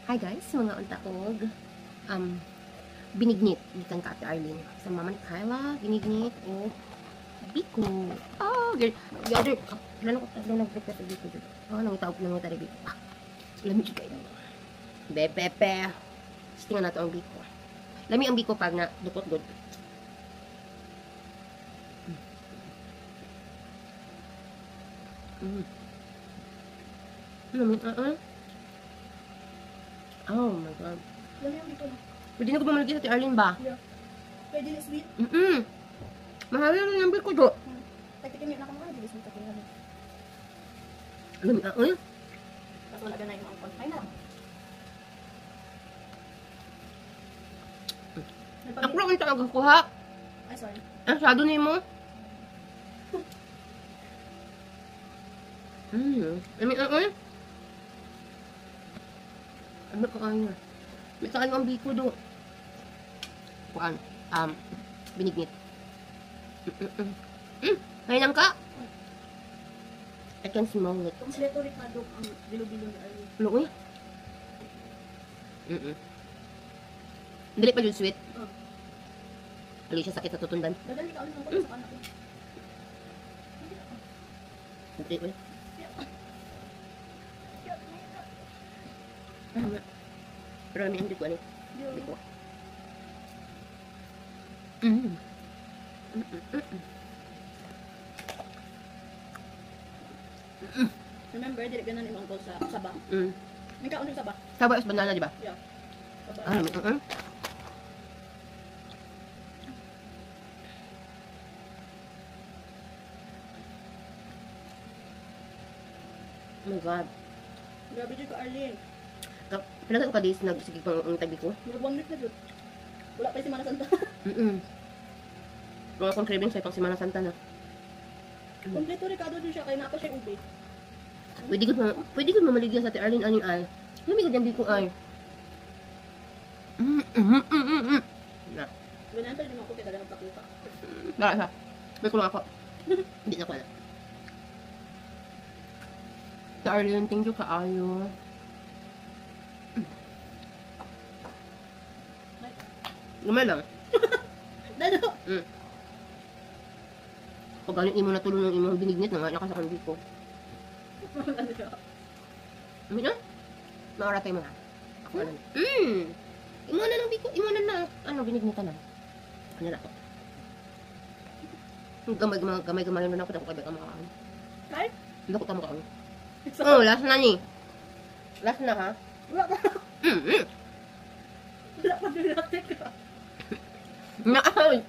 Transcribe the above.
Hi guys, mga untaog. Binignit gikan ka Ate Arlene. Sa mama ni Carla, binignit o biko. Oh, gather. Lalo ko tayo nag-prepare sa biko. Oh, nang itaog lang ito biko. Lamig kayo. Bepepe. Tingnan nato ang biko. Lami ang biko pag na dukot good. Lamig oh my god. Lami ang biko na. Pwede na ko ba malagyan sa Ate Arlene ba? Yeah. Pwede na sweet. Mahal na yung biko do. Tagtikim na ka mga, hindi sweet ako. Lamig Tapos wala ganay yung angkon. Ay na lang. Ako lang ang talagang kuha. Ay, sorry. Ang sado na mo. Lamig ano ka kaya? May saan ang biko do. Kuan, binignit. Kaya lang ka? I can smell it. Kung sila ito Ricardo, ang bilo-bilo na ay. Luoy? Dili pa yung sweet. Dili siya sakit sa tutundan. Dadali ka ulit ng sa kanak. Hindi ko. Pero hindi ko ano. Hindi ko. Remember, dili ganan yung angkol sa saba. May kaon yung saba. Saba is banana, di ba? Yeah. Saba. Oh my god. Grabe dyan ka, Arlene. Pinagat ko kadis nagsige ko ang tabi ko. Murag 1 minute na dyan. Wala pa yung Semana Santa. Mga akong craving sa itong Semana Santa na. Kompleto Ricardo dyan siya, kaya napa siya ube. Pwede ko mamaligyan sa Ate Arlene aning ay. Lamig ka dyan ko ay. Na. Ganyan pa rin ako kaya talagang pakuka. Dara sa. May kulang ako. Hindi na ko na. Ate Arlene, thank you kaayo. Lumay lang. Dalo! Pag galing imo na tulong ng imong binignit na nga, nakasakang biko. Ano siya? Amin na? Makaratay mo na. Ako na. Imo na ng biko. Imo na. Ano, binignitan na. Ano na ako? Gamay na ako. Dako kabe ka makakaon. Kay? Dako ka makakaon. Oh, last na ni. Last na ha? Wala pa. Wala pa din natin ka. Nakakaon.